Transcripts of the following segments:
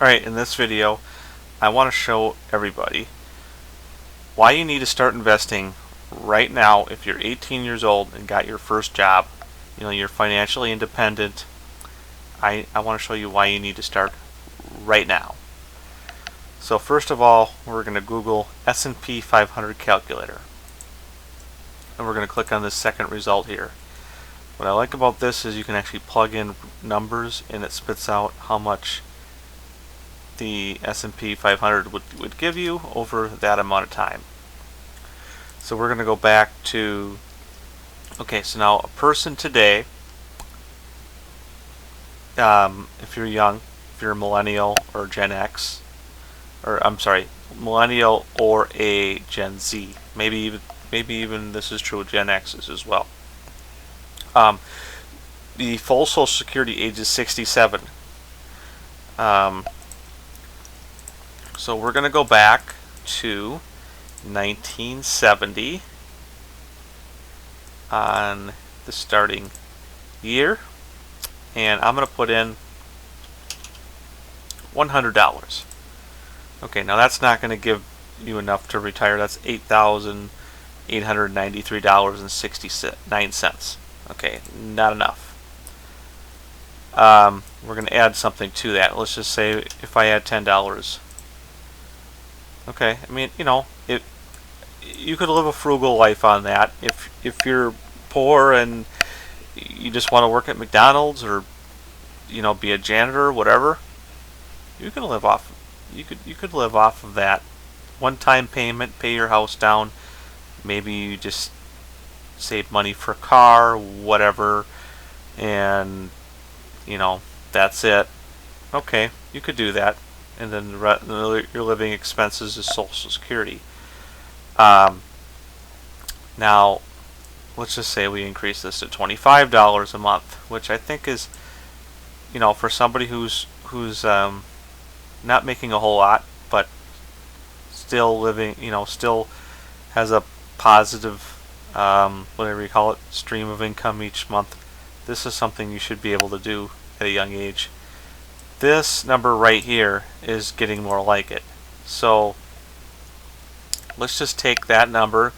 Alright, in this video, I want to show everybody why you need to start investing right now if you're 18 years old and got your first job. You're financially independent. I want to show you why you need to start right now. So first of all, we're going to Google S&P 500 calculator. And we're going to click on this second result here. What I like about this is you can actually plug in numbers and it spits out how much the S&P 500 would give you over that amount of time. So we're going to go back to, okay, so now a person today, if you're young, if you're a millennial or Gen X, or I'm sorry, millennial or a Gen Z, maybe even this is true with Gen X's as well. The full Social Security age is 67. So we're going to go back to 1970 on the starting year, and I'm going to put in $100. Okay, now that's not going to give you enough to retire. That's $8,893.69. Okay, not enough. We're going to add something to that. Let's just say if I add $10. Okay, I mean, you could live a frugal life on that. If you're poor and you just want to work at McDonald's or be a janitor or whatever, you can live off. You could live off of that one-time payment, pay your house down. Maybe you just save money for a car, whatever, and that's it. Okay, you could do that. And then your living expenses is Social Security. Now, let's just say we increase this to $25 a month, which I think is, for somebody who's not making a whole lot, but still living, still has a positive, whatever you call it, stream of income each month. This is something you should be able to do at a young age. This number right here is getting more like it. So let's just take that number,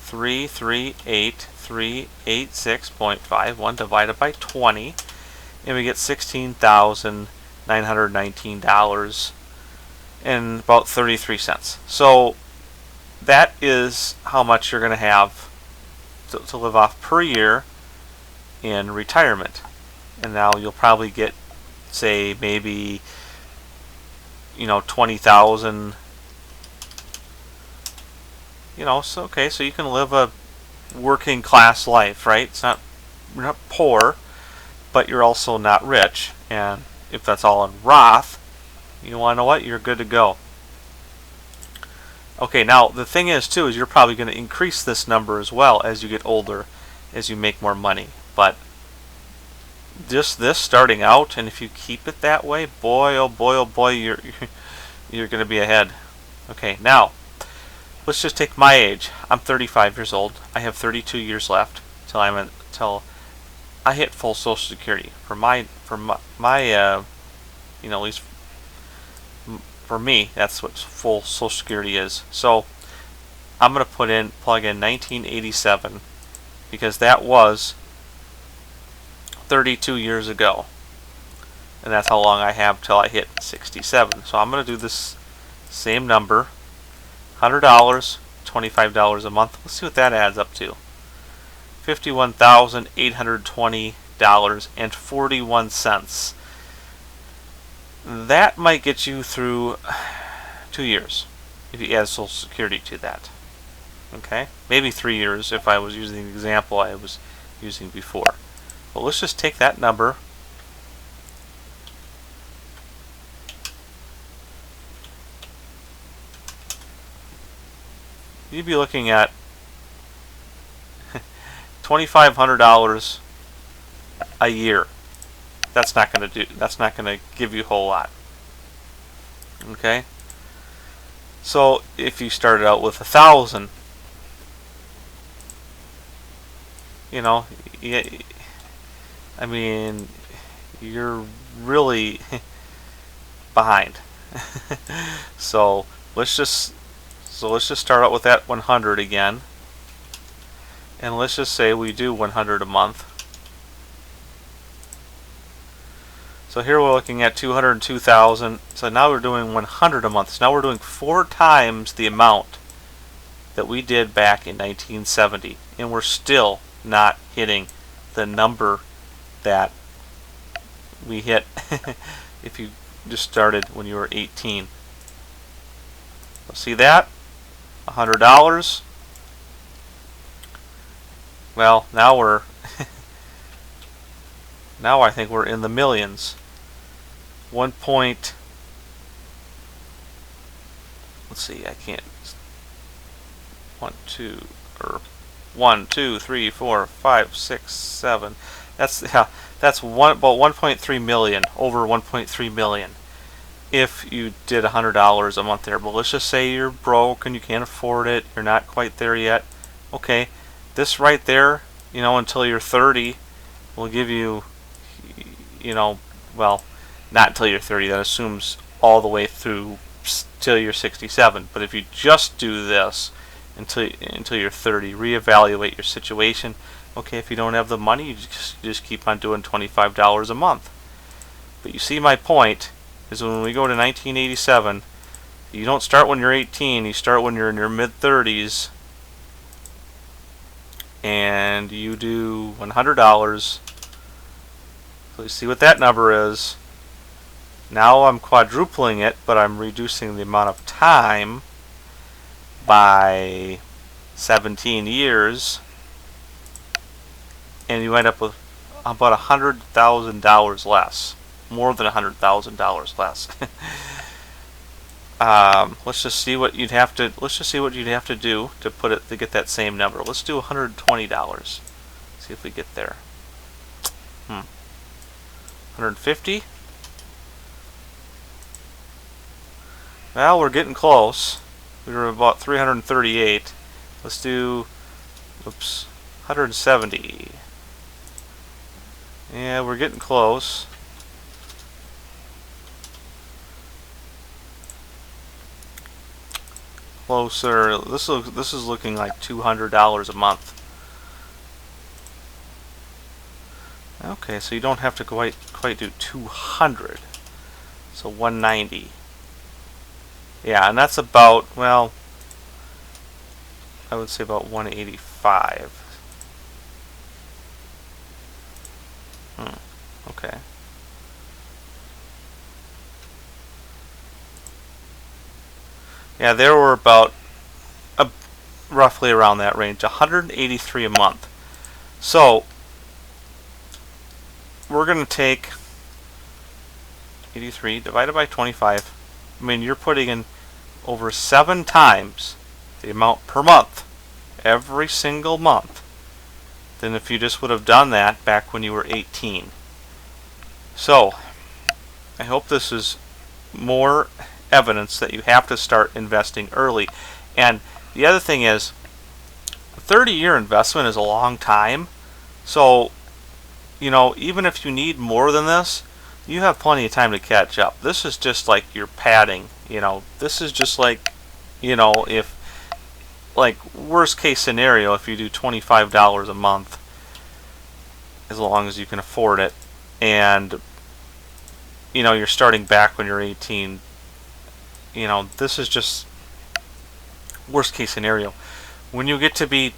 338,386.51 divided by 20, and we get $16,919 and about 33 cents. So that is how much you're going to have to live off per year in retirement. And now you'll probably get, say, maybe 20,000. So okay, so you can live a working class life, right? You're not poor, but you're also not rich. And if that's all in Roth, you want to know what? You're good to go. Okay, now the thing is too is you're probably going to increase this number as well as you get older, as you make more money. But just this starting out, and if you keep it that way, boy, oh boy, oh boy, you're going to be ahead. Okay, now let's just take my age. I'm 35 years old. I have 32 years left till I hit full Social Security. For my at least for me, that's what full Social Security is. So I'm going to plug in 1987 because that was 32 years ago, and that's how long I have till I hit 67. So I'm going to do this same number, $100, $25 a month. Let's see what that adds up to. $51,820.41. That might get you through 2 years if you add Social Security to that. Okay, maybe 3 years if I was using the example I was using before. Well, let's just take that number, you'd be looking at $2,500 a year. That's not going to give you a whole lot. Okay, so if you started out with 1,000, I mean, you're really behind. So let's just start out with that 100 again, and let's just say we do 100 a month. So here we're looking at 202,000. So now we're doing 100 a month. So now we're doing 4 times the amount that we did back in 1970, and we're still not hitting the number that we hit if you just started when you were 18. So see that? $100. Well, now we're now I think we're in the millions. Let's see, I can't. 1, 2, 3, 4, 5, 6, 7. That's about 1.3 million, over 1.3 million. If you did $100 a month there, but let's just say you're broke and you can't afford it, you're not quite there yet. Okay, this right there, until you're 30, will give you, well, not until you're 30. That assumes all the way through till you're 67. But if you just do this until you're 30, reevaluate your situation. Okay, if you don't have the money, you just keep on doing $25 a month. But you see, my point is, when we go to 1987, you don't start when you're 18. You start when you're in your mid-30s, and you do $100. So you see what that number is. Now I'm quadrupling it, but I'm reducing the amount of time by 17 years, and you end up with about $100,000 less, more than $100,000 less. Let's just see what you'd have to do to get that same number. Let's do $120. See if we get there. 150. Well, we're getting close. We were about 338. Let's do, 170. Yeah, we're getting close. Closer. This is looking like $200 a month. Okay, so you don't have to quite do 200. So 190. Yeah, and that's about, well, I would say about 185. Okay. Yeah, there were about roughly around that range, 183 a month. So we're going to take 83 divided by 25. I mean, you're putting in over 7 times the amount per month, every single month, than if you just would have done that back when you were 18. So, I hope this is more evidence that you have to start investing early. And the other thing is, a 30-year investment is a long time. So, even if you need more than this, you have plenty of time to catch up. This is just like your padding. This is just like, if, like, worst case scenario, if you do $25 a month, as long as you can afford it, and you're starting back when you're 18, this is just worst case scenario. When you get to be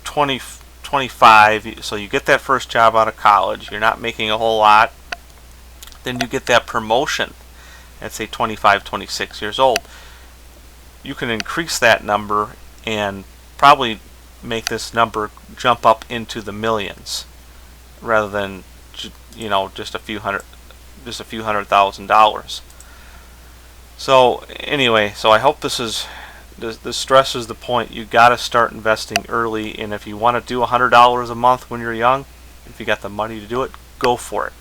20, 25, so you get that first job out of college, you're not making a whole lot, then you get that promotion at, say, 25, 26 years old. You can increase that number and probably make this number jump up into the millions, rather than just a few $100,000. So anyway, so I hope this stresses the point. You got to start investing early, and if you want to do $100 a month when you're young, if you got the money to do it, go for it.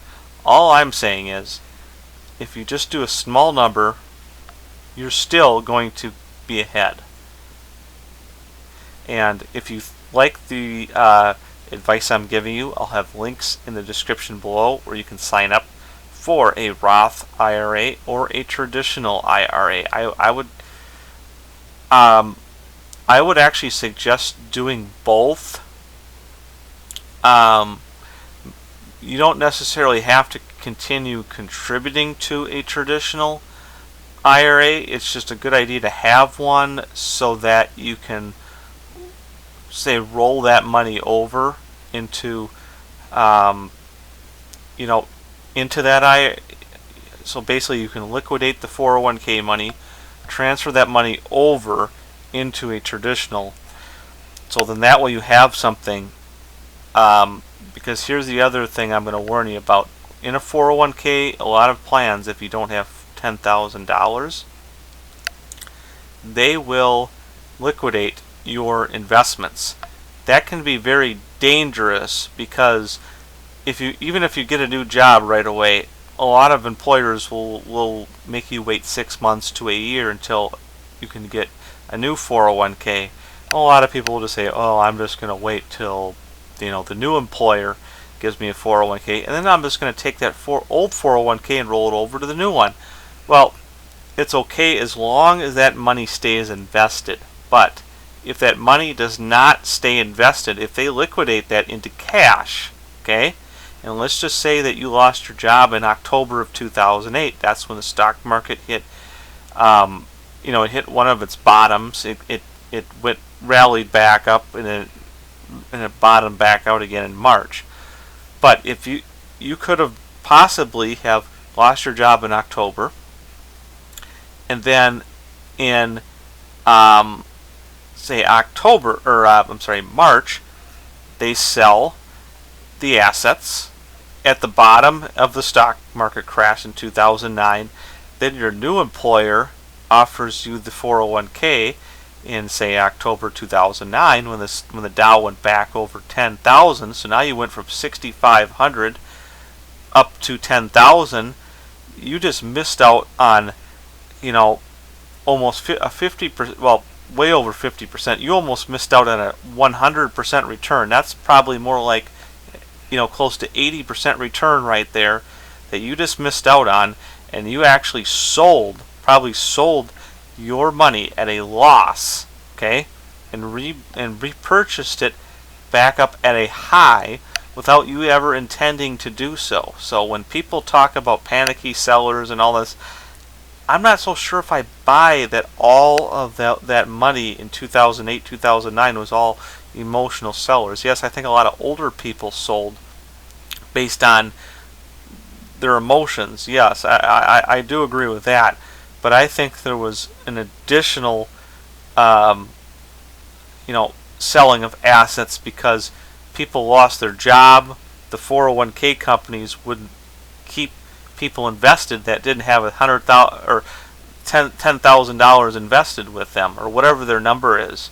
All I'm saying is, if you just do a small number, you're still going to be ahead. And if you like the advice I'm giving you, I'll have links in the description below where you can sign up for a Roth IRA or a traditional IRA. I would actually suggest doing both. You don't necessarily have to continue contributing to a traditional IRA. It's just a good idea to have one so that you can, say, roll that money over into, into that IRA. So basically, you can liquidate the 401k money, transfer that money over into a traditional. So then that way you have something. Because here's the other thing I'm going to warn you about. In a 401k, a lot of plans, if you don't have $10,000, they will liquidate your investments. That can be very dangerous because even if you get a new job right away, a lot of employers will make you wait 6 months to a year until you can get a new 401k. A lot of people will just say, "Oh, I'm just going to wait till the new employer gives me a 401k, and then I'm just going to take that old 401k and roll it over to the new one." Well, it's okay as long as that money stays invested. But if that money does not stay invested, if they liquidate that into cash, okay, and let's just say that you lost your job in October of 2008, that's when the stock market hit, it hit one of its bottoms. It rallied back up and it bottomed back out again in March. But if you could have possibly have lost your job in October, and then in March, they sell the assets at the bottom of the stock market crash in 2009. Then your new employer offers you the 401k in, say, October 2009 when the Dow went back over 10,000. So now you went from 6,500 up to 10,000. You just missed out on, almost a 50%, well, way over 50%. You almost missed out on a 100% return. That's probably more like, close to 80% return right there that you just missed out on, and you actually probably sold your money at a loss, okay, and repurchased it back up at a high without you ever intending to do so. So when people talk about panicky sellers and all this, I'm not so sure if I buy that all of that money in 2008, 2009 was all emotional sellers. Yes, I think a lot of older people sold based on their emotions. Yes, I do agree with that. But I think there was an additional, selling of assets because people lost their job. The 401k companies wouldn't keep people invested that didn't have $100,000 or $10,000 invested with them, or whatever their number is.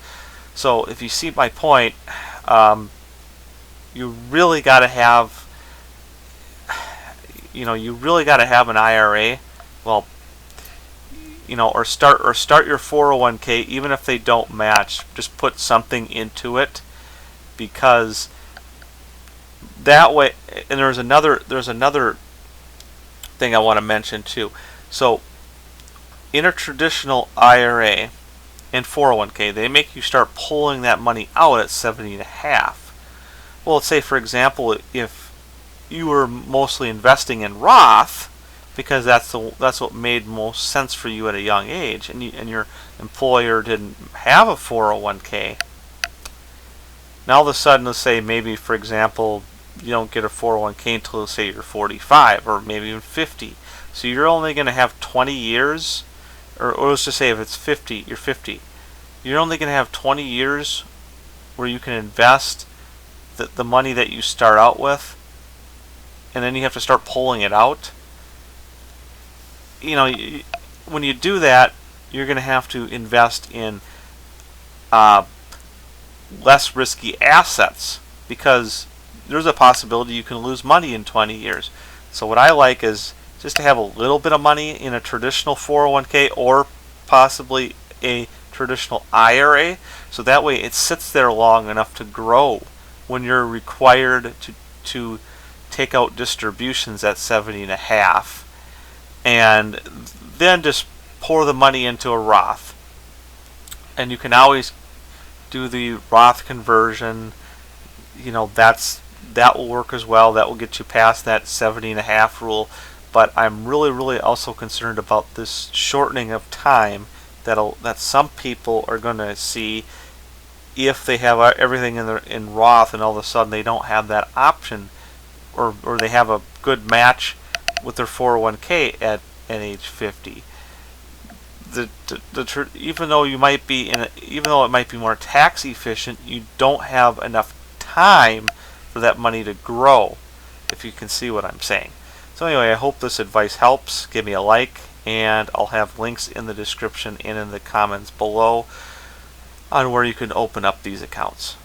So if you see my point, you really got to have, an IRA. Well, or start your 401k, even if they don't match. Just put something into it, because that way. And there's another thing I want to mention too. So in a traditional IRA and 401k, they make you start pulling that money out at 70.5. Well, let's say, for example, if you were mostly investing in Roth, because that's what made most sense for you at a young age, and your employer didn't have a 401k. Now all of a sudden, let's say maybe, for example, you don't get a 401k until, let's say, you're 45 or maybe even 50. So you're only going to have 20 years, or let's just say if it's 50, you're 50. You're only going to have 20 years where you can invest the money that you start out with, and then you have to start pulling it out. When you do that, you're going to have to invest in less risky assets, because there's a possibility you can lose money in 20 years. So what I like is just to have a little bit of money in a traditional 401k or possibly a traditional IRA, so that way it sits there long enough to grow when you're required to take out distributions at 70.5, and then just pour the money into a Roth. And you can always do the Roth conversion. That will work as well. That will get you past that 70.5 rule. But I'm really also concerned about this shortening of time that some people are going to see if they have everything in Roth and all of a sudden they don't have that option, or they have a good match with their 401k at age 50. Even though it might be more tax efficient, you don't have enough time for that money to grow, if you can see what I'm saying. So anyway, I hope this advice helps. Give me a like, and I'll have links in the description and in the comments below on where you can open up these accounts.